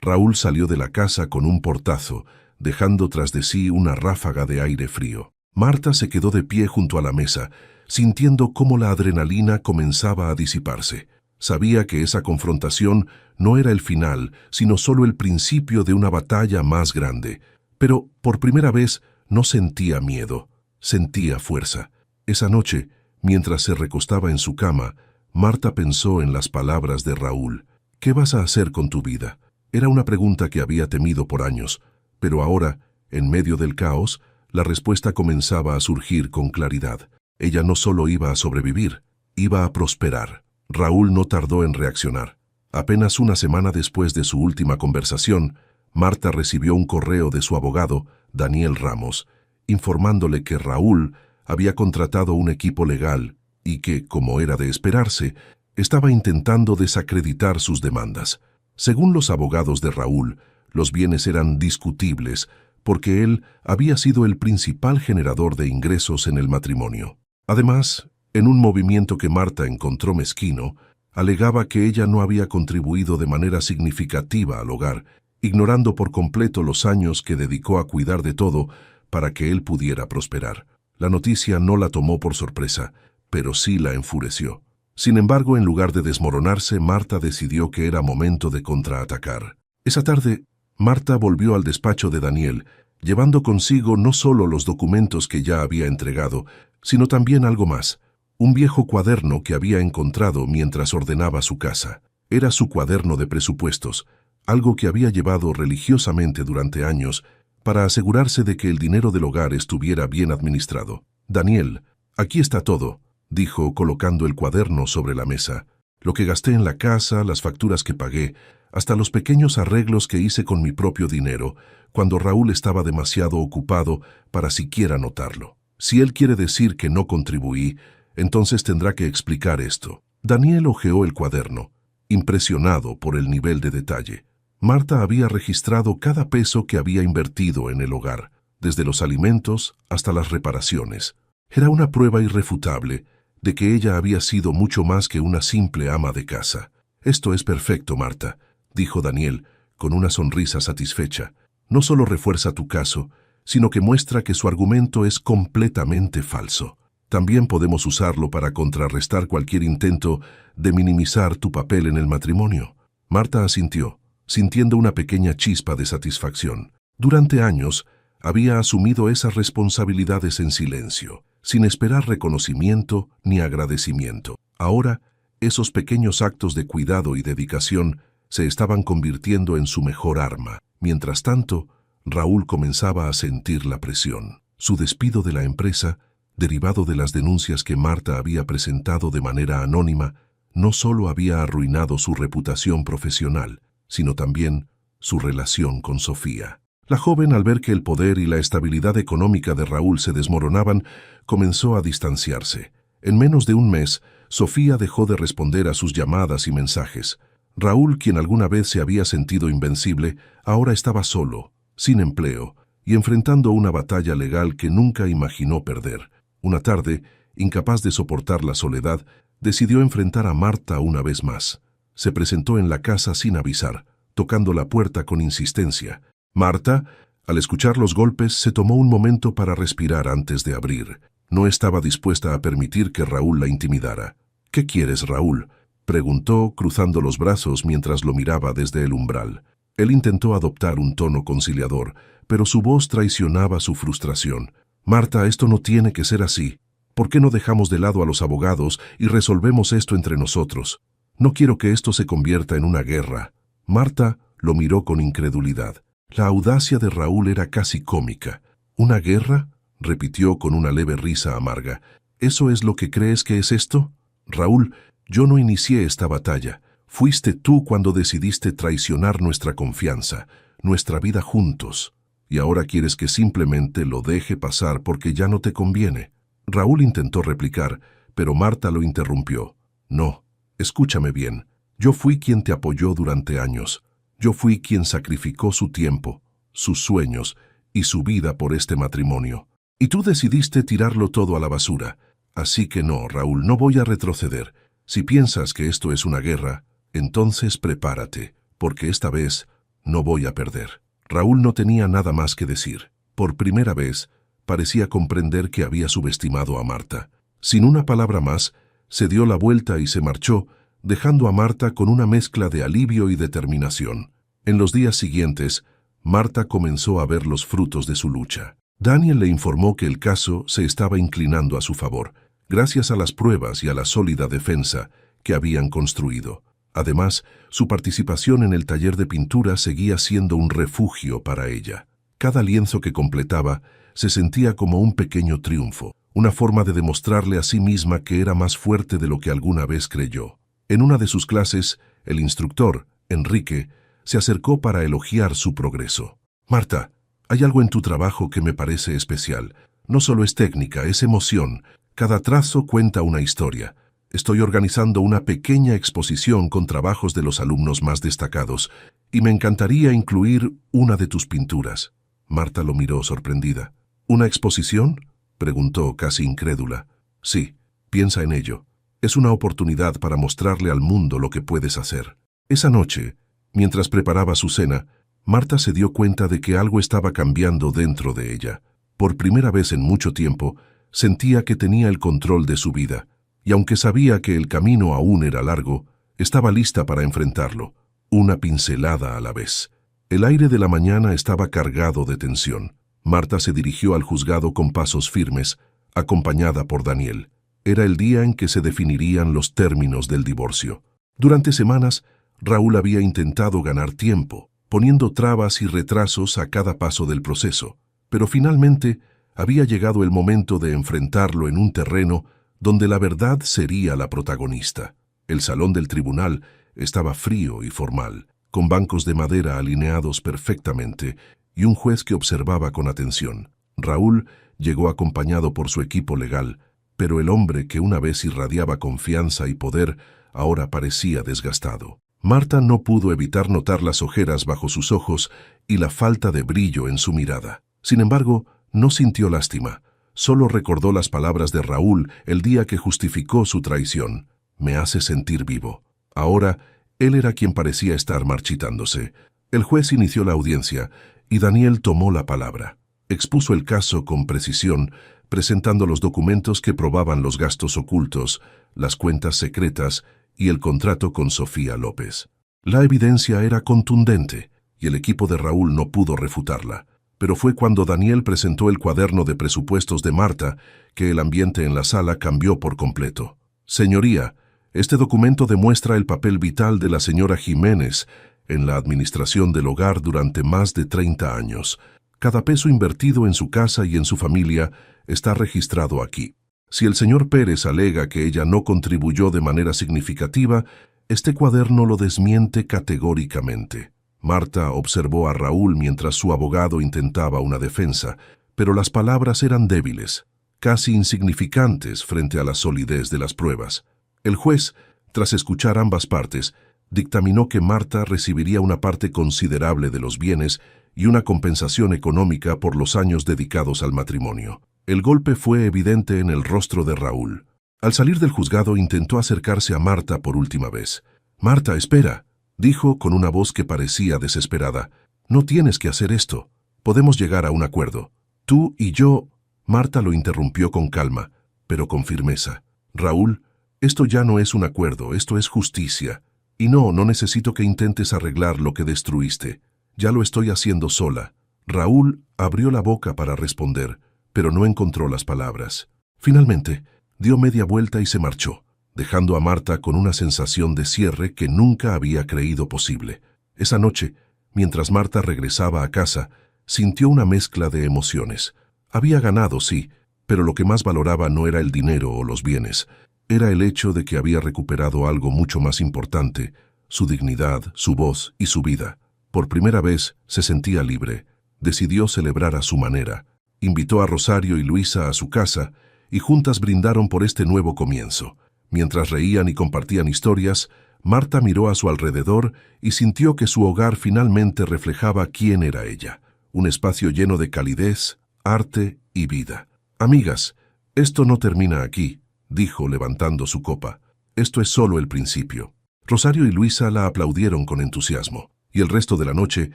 Raúl salió de la casa con un portazo, dejando tras de sí una ráfaga de aire frío. Marta se quedó de pie junto a la mesa, sintiendo cómo la adrenalina comenzaba a disiparse. Sabía que esa confrontación no era el final, sino solo el principio de una batalla más grande. Pero, por primera vez, no sentía miedo, sentía fuerza. Esa noche, mientras se recostaba en su cama, Marta pensó en las palabras de Raúl. ¿Qué vas a hacer con tu vida? Era una pregunta que había temido por años, pero ahora, en medio del caos, la respuesta comenzaba a surgir con claridad. Ella no solo iba a sobrevivir, iba a prosperar. Raúl no tardó en reaccionar. Apenas una semana después de su última conversación, Marta recibió un correo de su abogado, Daniel Ramos, informándole que Raúl había contratado un equipo legal y que, como era de esperarse, estaba intentando desacreditar sus demandas. Según los abogados de Raúl, los bienes eran discutibles porque él había sido el principal generador de ingresos en el matrimonio. Además, en un movimiento que Marta encontró mezquino, alegaba que ella no había contribuido de manera significativa al hogar, ignorando por completo los años que dedicó a cuidar de todo para que él pudiera prosperar. La noticia no la tomó por sorpresa, pero sí la enfureció. Sin embargo, en lugar de desmoronarse, Marta decidió que era momento de contraatacar. Esa tarde, Marta volvió al despacho de Daniel, llevando consigo no solo los documentos que ya había entregado, sino también algo más, un viejo cuaderno que había encontrado mientras ordenaba su casa. Era su cuaderno de presupuestos, algo que había llevado religiosamente durante años para asegurarse de que el dinero del hogar estuviera bien administrado. Daniel, aquí está todo, dijo colocando el cuaderno sobre la mesa. Lo que gasté en la casa, las facturas que pagué, hasta los pequeños arreglos que hice con mi propio dinero, cuando Raúl estaba demasiado ocupado para siquiera notarlo. Si él quiere decir que no contribuí, entonces tendrá que explicar esto. Daniel hojeó el cuaderno, impresionado por el nivel de detalle. Marta había registrado cada peso que había invertido en el hogar, desde los alimentos hasta las reparaciones. Era una prueba irrefutable de que ella había sido mucho más que una simple ama de casa. «Esto es perfecto, Marta», dijo Daniel, con una sonrisa satisfecha. «No solo refuerza tu caso, sino que muestra que su argumento es completamente falso. También podemos usarlo para contrarrestar cualquier intento de minimizar tu papel en el matrimonio». Marta asintió, sintiendo una pequeña chispa de satisfacción. Durante años, había asumido esas responsabilidades en silencio, sin esperar reconocimiento ni agradecimiento. Ahora, esos pequeños actos de cuidado y dedicación se estaban convirtiendo en su mejor arma. Mientras tanto, Raúl comenzaba a sentir la presión. Su despido de la empresa, derivado de las denuncias que Marta había presentado de manera anónima, no solo había arruinado su reputación profesional, sino también su relación con Sofía. La joven, al ver que el poder y la estabilidad económica de Raúl se desmoronaban, comenzó a distanciarse. En menos de un mes, Sofía dejó de responder a sus llamadas y mensajes. Raúl, quien alguna vez se había sentido invencible, ahora estaba solo, sin empleo, y enfrentando una batalla legal que nunca imaginó perder. Una tarde, incapaz de soportar la soledad, decidió enfrentar a Marta una vez más. Se presentó en la casa sin avisar, tocando la puerta con insistencia. Marta, al escuchar los golpes, se tomó un momento para respirar antes de abrir. No estaba dispuesta a permitir que Raúl la intimidara. «¿Qué quieres, Raúl?», preguntó, cruzando los brazos mientras lo miraba desde el umbral. Él intentó adoptar un tono conciliador, pero su voz traicionaba su frustración. «Marta, esto no tiene que ser así. ¿Por qué no dejamos de lado a los abogados y resolvemos esto entre nosotros? No quiero que esto se convierta en una guerra». Marta lo miró con incredulidad. La audacia de Raúl era casi cómica. «¿Una guerra?», repitió con una leve risa amarga. «¿Eso es lo que crees que es esto? Raúl, yo no inicié esta batalla. Fuiste tú cuando decidiste traicionar nuestra confianza, nuestra vida juntos. Y ahora quieres que simplemente lo deje pasar porque ya no te conviene». Raúl intentó replicar, pero Marta lo interrumpió. «No, escúchame bien. Yo fui quien te apoyó durante años. Yo fui quien sacrificó su tiempo, sus sueños y su vida por este matrimonio. Y tú decidiste tirarlo todo a la basura. Así que no, Raúl, no voy a retroceder. Si piensas que esto es una guerra, entonces prepárate, porque esta vez no voy a perder. Raúl no tenía nada más que decir. Por primera vez, parecía comprender que había subestimado a Marta. Sin una palabra más, se dio la vuelta y se marchó, dejando a Marta con una mezcla de alivio y determinación. En los días siguientes, Marta comenzó a ver los frutos de su lucha. Daniel le informó que el caso se estaba inclinando a su favor, gracias a las pruebas y a la sólida defensa que habían construido. Además, su participación en el taller de pintura seguía siendo un refugio para ella. Cada lienzo que completaba se sentía como un pequeño triunfo, una forma de demostrarle a sí misma que era más fuerte de lo que alguna vez creyó. En una de sus clases, el instructor, Enrique, se acercó para elogiar su progreso. «Marta, hay algo en tu trabajo que me parece especial. No solo es técnica, es emoción. Cada trazo cuenta una historia. Estoy organizando una pequeña exposición con trabajos de los alumnos más destacados, y me encantaría incluir una de tus pinturas». Marta lo miró sorprendida. «¿Una exposición?», preguntó casi incrédula. «Sí, piensa en ello. Es una oportunidad para mostrarle al mundo lo que puedes hacer». Esa noche, mientras preparaba su cena, Marta se dio cuenta de que algo estaba cambiando dentro de ella. Por primera vez en mucho tiempo, sentía que tenía el control de su vida, y aunque sabía que el camino aún era largo, estaba lista para enfrentarlo, una pincelada a la vez. El aire de la mañana estaba cargado de tensión. Marta se dirigió al juzgado con pasos firmes, acompañada por Daniel. Era el día en que se definirían los términos del divorcio. Durante semanas, Raúl había intentado ganar tiempo, poniendo trabas y retrasos a cada paso del proceso, pero finalmente había llegado el momento de enfrentarlo en un terreno donde la verdad sería la protagonista. El salón del tribunal estaba frío y formal, con bancos de madera alineados perfectamente y un juez que observaba con atención. Raúl llegó acompañado por su equipo legal, pero el hombre que una vez irradiaba confianza y poder ahora parecía desgastado. Marta no pudo evitar notar las ojeras bajo sus ojos y la falta de brillo en su mirada. Sin embargo, no sintió lástima. Solo recordó las palabras de Raúl el día que justificó su traición. «Me hace sentir vivo». Ahora, él era quien parecía estar marchitándose. El juez inició la audiencia y Daniel tomó la palabra. Expuso el caso con precisión, presentando los documentos que probaban los gastos ocultos, las cuentas secretas y el contrato con Sofía López. La evidencia era contundente y el equipo de Raúl no pudo refutarla. Pero fue cuando Daniel presentó el cuaderno de presupuestos de Marta que el ambiente en la sala cambió por completo. «Señoría, este documento demuestra el papel vital de la señora Jiménez en la administración del hogar durante más de 30 años. Cada peso invertido en su casa y en su familia está registrado aquí. Si el señor Pérez alega que ella no contribuyó de manera significativa, este cuaderno lo desmiente categóricamente». Marta observó a Raúl mientras su abogado intentaba una defensa, pero las palabras eran débiles, casi insignificantes frente a la solidez de las pruebas. El juez, tras escuchar ambas partes, dictaminó que Marta recibiría una parte considerable de los bienes y una compensación económica por los años dedicados al matrimonio. El golpe fue evidente en el rostro de Raúl. Al salir del juzgado intentó acercarse a Marta por última vez. «Marta, espera», dijo con una voz que parecía desesperada. «No tienes que hacer esto. Podemos llegar a un acuerdo. Tú y yo». Marta lo interrumpió con calma, pero con firmeza. «Raúl, esto ya no es un acuerdo, esto es justicia. Y no necesito que intentes arreglar lo que destruiste. Ya lo estoy haciendo sola». Raúl abrió la boca para responder, pero no encontró las palabras. Finalmente, dio media vuelta y se marchó, dejando a Marta con una sensación de cierre que nunca había creído posible. Esa noche, mientras Marta regresaba a casa, sintió una mezcla de emociones. Había ganado, sí, pero lo que más valoraba no era el dinero o los bienes. Era el hecho de que había recuperado algo mucho más importante, su dignidad, su voz y su vida. Por primera vez se sentía libre. Decidió celebrar a su manera. Invitó a Rosario y Luisa a su casa y juntas brindaron por este nuevo comienzo. Mientras reían y compartían historias, Marta miró a su alrededor y sintió que su hogar finalmente reflejaba quién era ella. Un espacio lleno de calidez, arte y vida. «Amigas, esto no termina aquí», dijo levantando su copa. Esto es solo el principio. Rosario y Luisa la aplaudieron con entusiasmo, y el resto de la noche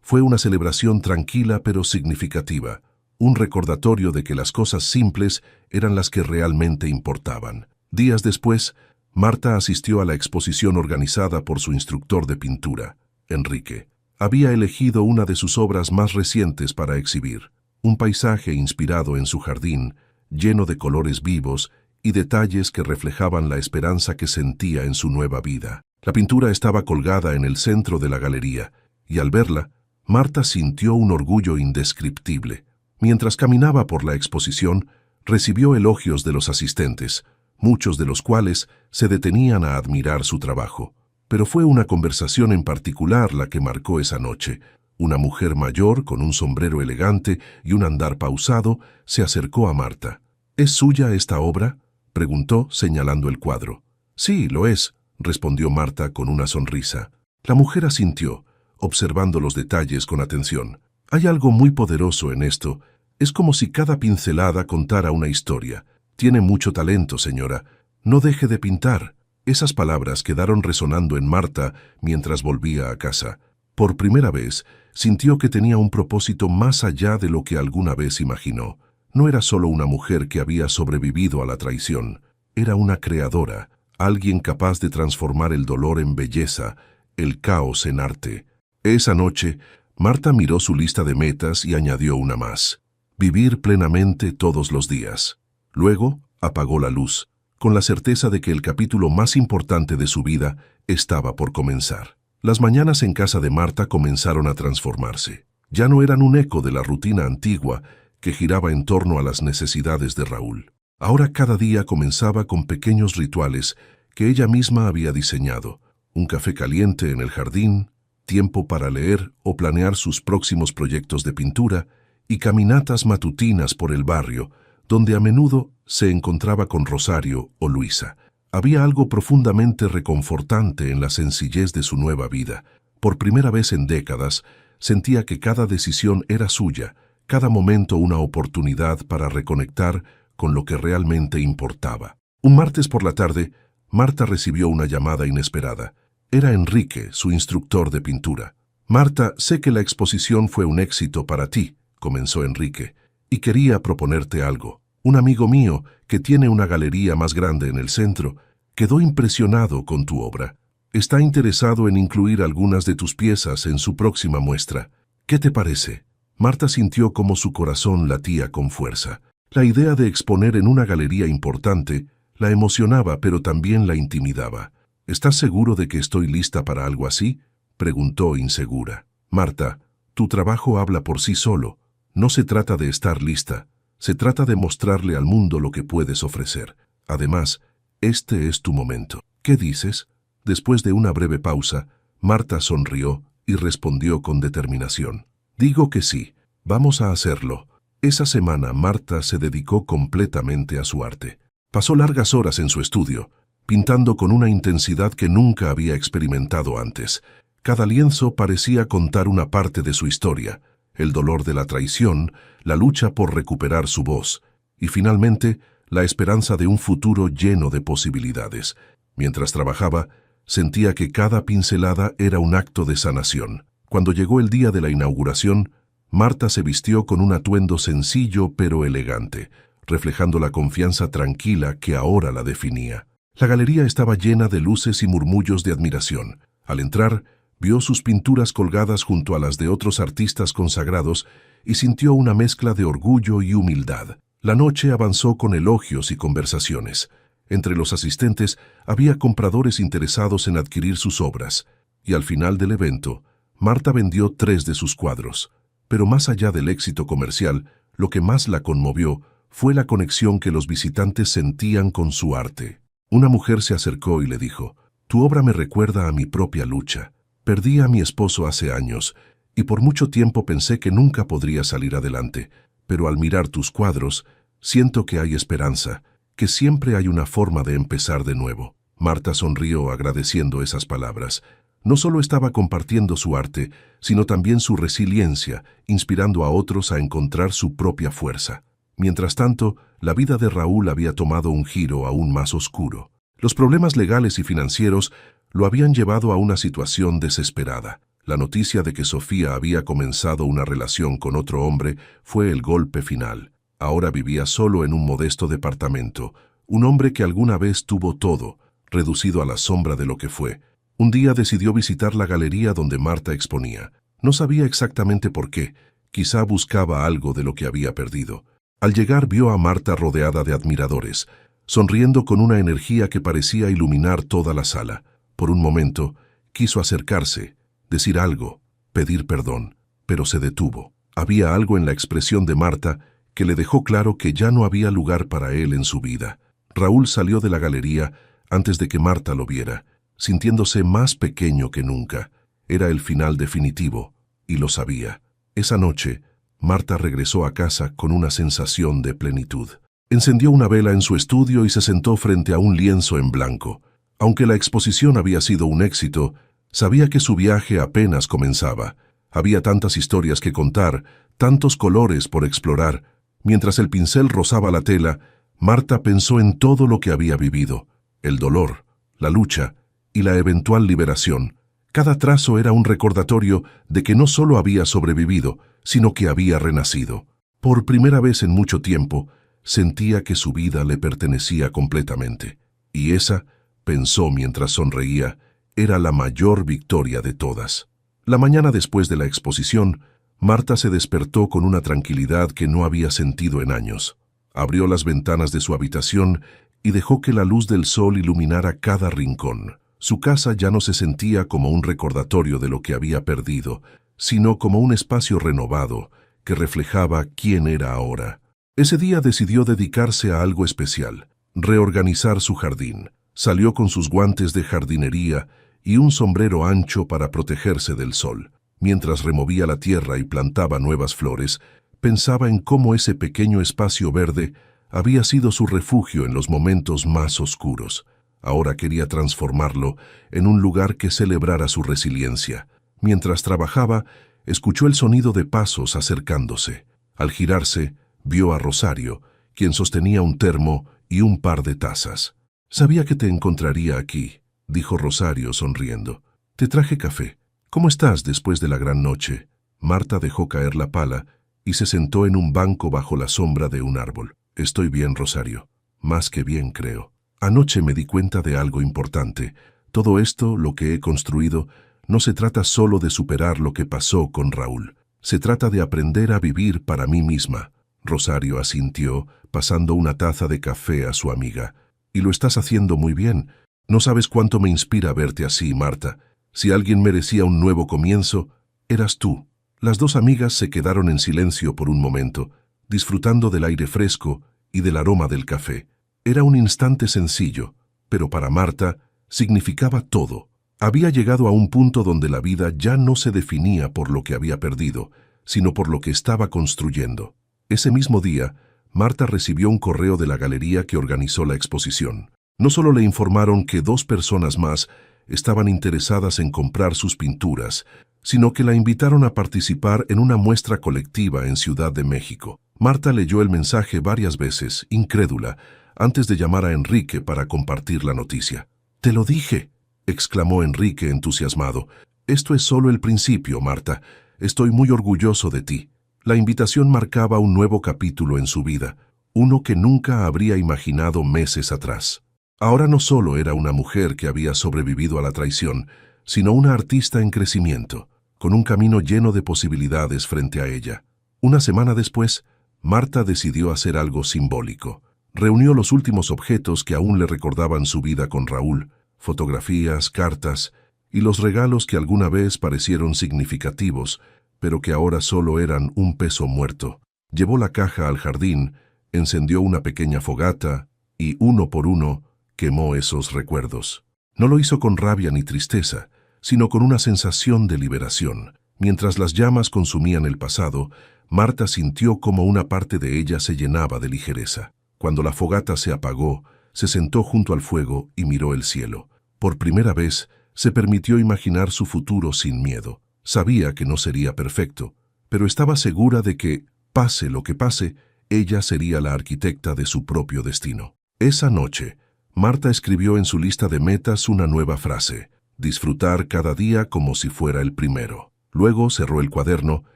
fue una celebración tranquila pero significativa, un recordatorio de que las cosas simples eran las que realmente importaban. Días después, Marta asistió a la exposición organizada por su instructor de pintura, Enrique. Había elegido una de sus obras más recientes para exhibir, un paisaje inspirado en su jardín, lleno de colores vivos y detalles que reflejaban la esperanza que sentía en su nueva vida. La pintura estaba colgada en el centro de la galería, y al verla, Marta sintió un orgullo indescriptible. Mientras caminaba por la exposición, recibió elogios de los asistentes, muchos de los cuales se detenían a admirar su trabajo. Pero fue una conversación en particular la que marcó esa noche. Una mujer mayor, con un sombrero elegante y un andar pausado, se acercó a Marta. ¿Es suya esta obra?, preguntó, señalando el cuadro. Sí, lo es, respondió Marta con una sonrisa. La mujer asintió, observando los detalles con atención. Hay algo muy poderoso en esto. Es como si cada pincelada contara una historia. Tiene mucho talento, señora. No deje de pintar. Esas palabras quedaron resonando en Marta mientras volvía a casa. Por primera vez, sintió que tenía un propósito más allá de lo que alguna vez imaginó. No era solo una mujer que había sobrevivido a la traición. Era una creadora, alguien capaz de transformar el dolor en belleza, el caos en arte. Esa noche, Marta miró su lista de metas y añadió una más: vivir plenamente todos los días. Luego, apagó la luz, con la certeza de que el capítulo más importante de su vida estaba por comenzar. Las mañanas en casa de Marta comenzaron a transformarse. Ya no eran un eco de la rutina antigua que giraba en torno a las necesidades de Raúl. Ahora cada día comenzaba con pequeños rituales que ella misma había diseñado: un café caliente en el jardín, tiempo para leer o planear sus próximos proyectos de pintura, y caminatas matutinas por el barrio, donde a menudo se encontraba con Rosario o Luisa. Había algo profundamente reconfortante en la sencillez de su nueva vida. Por primera vez en décadas, sentía que cada decisión era suya, cada momento una oportunidad para reconectar con lo que realmente importaba. Un martes por la tarde, Marta recibió una llamada inesperada. Era Enrique, su instructor de pintura. «Marta, sé que la exposición fue un éxito para ti», comenzó Enrique, «y quería proponerte algo. Un amigo mío, que tiene una galería más grande en el centro, quedó impresionado con tu obra. Está interesado en incluir algunas de tus piezas en su próxima muestra. ¿Qué te parece?». Marta sintió como su corazón latía con fuerza. La idea de exponer en una galería importante la emocionaba, pero también la intimidaba. «¿Estás seguro de que estoy lista para algo así?», preguntó insegura. «Marta, tu trabajo habla por sí solo. No se trata de estar lista. Se trata de mostrarle al mundo lo que puedes ofrecer. Además, este es tu momento. ¿Qué dices?». Después de una breve pausa, Marta sonrió y respondió con determinación. «Digo que sí. Vamos a hacerlo». Esa semana Marta se dedicó completamente a su arte. Pasó largas horas en su estudio, pintando con una intensidad que nunca había experimentado antes. Cada lienzo parecía contar una parte de su historia: el dolor de la traición, la lucha por recuperar su voz, y finalmente, la esperanza de un futuro lleno de posibilidades. Mientras trabajaba, sentía que cada pincelada era un acto de sanación. Cuando llegó el día de la inauguración, Marta se vistió con un atuendo sencillo pero elegante, reflejando la confianza tranquila que ahora la definía. La galería estaba llena de luces y murmullos de admiración. Al entrar, vio sus pinturas colgadas junto a las de otros artistas consagrados y sintió una mezcla de orgullo y humildad. La noche avanzó con elogios y conversaciones. Entre los asistentes había compradores interesados en adquirir sus obras, y al final del evento, Marta vendió 3 de sus cuadros. Pero más allá del éxito comercial, lo que más la conmovió fue la conexión que los visitantes sentían con su arte. Una mujer se acercó y le dijo: «Tu obra me recuerda a mi propia lucha. Perdí a mi esposo hace años, y por mucho tiempo pensé que nunca podría salir adelante, pero al mirar tus cuadros, siento que hay esperanza, que siempre hay una forma de empezar de nuevo». Marta sonrió agradeciendo esas palabras. No solo estaba compartiendo su arte, sino también su resiliencia, inspirando a otros a encontrar su propia fuerza. Mientras tanto, la vida de Raúl había tomado un giro aún más oscuro. Los problemas legales y financieros lo habían llevado a una situación desesperada. La noticia de que Sofía había comenzado una relación con otro hombre fue el golpe final. Ahora vivía solo en un modesto departamento, un hombre que alguna vez tuvo todo, reducido a la sombra de lo que fue. Un día decidió visitar la galería donde Marta exponía. No sabía exactamente por qué, quizá buscaba algo de lo que había perdido. Al llegar vio a Marta rodeada de admiradores, sonriendo con una energía que parecía iluminar toda la sala. Por un momento, quiso acercarse, decir algo, pedir perdón, pero se detuvo. Había algo en la expresión de Marta que le dejó claro que ya no había lugar para él en su vida. Raúl salió de la galería antes de que Marta lo viera, sintiéndose más pequeño que nunca. Era el final definitivo, y lo sabía. Esa noche, Marta regresó a casa con una sensación de plenitud. Encendió una vela en su estudio y se sentó frente a un lienzo en blanco. Aunque la exposición había sido un éxito, sabía que su viaje apenas comenzaba. Había tantas historias que contar, tantos colores por explorar. Mientras el pincel rozaba la tela, Marta pensó en todo lo que había vivido, el dolor, la lucha y la eventual liberación. Cada trazo era un recordatorio de que no solo había sobrevivido, sino que había renacido. Por primera vez en mucho tiempo, sentía que su vida le pertenecía completamente. Y esa, pensó mientras sonreía, era la mayor victoria de todas. La mañana después de la exposición, Marta se despertó con una tranquilidad que no había sentido en años. Abrió las ventanas de su habitación y dejó que la luz del sol iluminara cada rincón. Su casa ya no se sentía como un recordatorio de lo que había perdido, sino como un espacio renovado que reflejaba quién era ahora. Ese día decidió dedicarse a algo especial, reorganizar su jardín. Salió con sus guantes de jardinería y un sombrero ancho para protegerse del sol. Mientras removía la tierra y plantaba nuevas flores, pensaba en cómo ese pequeño espacio verde había sido su refugio en los momentos más oscuros. Ahora quería transformarlo en un lugar que celebrara su resiliencia. Mientras trabajaba, escuchó el sonido de pasos acercándose. Al girarse, vio a Rosario, quien sostenía un termo y un par de tazas. «Sabía que te encontraría aquí», dijo Rosario sonriendo. «Te traje café. ¿Cómo estás después de la gran noche?» Marta dejó caer la pala y se sentó en un banco bajo la sombra de un árbol. «Estoy bien, Rosario. Más que bien, creo. Anoche me di cuenta de algo importante. Todo esto, lo que he construido, no se trata solo de superar lo que pasó con Raúl. Se trata de aprender a vivir para mí misma». Rosario asintió, pasando una taza de café a su amiga. «Y lo estás haciendo muy bien. No sabes cuánto me inspira verte así, Marta. Si alguien merecía un nuevo comienzo, eras tú». Las dos amigas se quedaron en silencio por un momento, disfrutando del aire fresco y del aroma del café. Era un instante sencillo, pero para Marta significaba todo. Había llegado a un punto donde la vida ya no se definía por lo que había perdido, sino por lo que estaba construyendo. Ese mismo día, Marta recibió un correo de la galería que organizó la exposición. No solo le informaron que 2 personas más estaban interesadas en comprar sus pinturas, sino que la invitaron a participar en una muestra colectiva en Ciudad de México. Marta leyó el mensaje varias veces, incrédula, antes de llamar a Enrique para compartir la noticia. «Te lo dije», exclamó Enrique entusiasmado. «Esto es solo el principio, Marta. Estoy muy orgulloso de ti». La invitación marcaba un nuevo capítulo en su vida, uno que nunca habría imaginado meses atrás. Ahora no solo era una mujer que había sobrevivido a la traición, sino una artista en crecimiento, con un camino lleno de posibilidades frente a ella. Una semana después, Marta decidió hacer algo simbólico. Reunió los últimos objetos que aún le recordaban su vida con Raúl, fotografías, cartas y los regalos que alguna vez parecieron significativos, pero que ahora solo eran un peso muerto. Llevó la caja al jardín, encendió una pequeña fogata y, uno por uno, quemó esos recuerdos. No lo hizo con rabia ni tristeza, sino con una sensación de liberación. Mientras las llamas consumían el pasado, Marta sintió como una parte de ella se llenaba de ligereza. Cuando la fogata se apagó, se sentó junto al fuego y miró el cielo. Por primera vez, se permitió imaginar su futuro sin miedo. Sabía que no sería perfecto, pero estaba segura de que, pase lo que pase, ella sería la arquitecta de su propio destino. Esa noche, Marta escribió en su lista de metas una nueva frase: disfrutar cada día como si fuera el primero. Luego cerró el cuaderno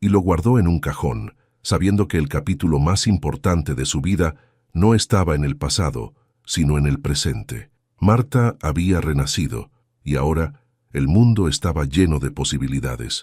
y lo guardó en un cajón, sabiendo que el capítulo más importante de su vida no estaba en el pasado, sino en el presente. Marta había renacido, y ahora el mundo estaba lleno de posibilidades.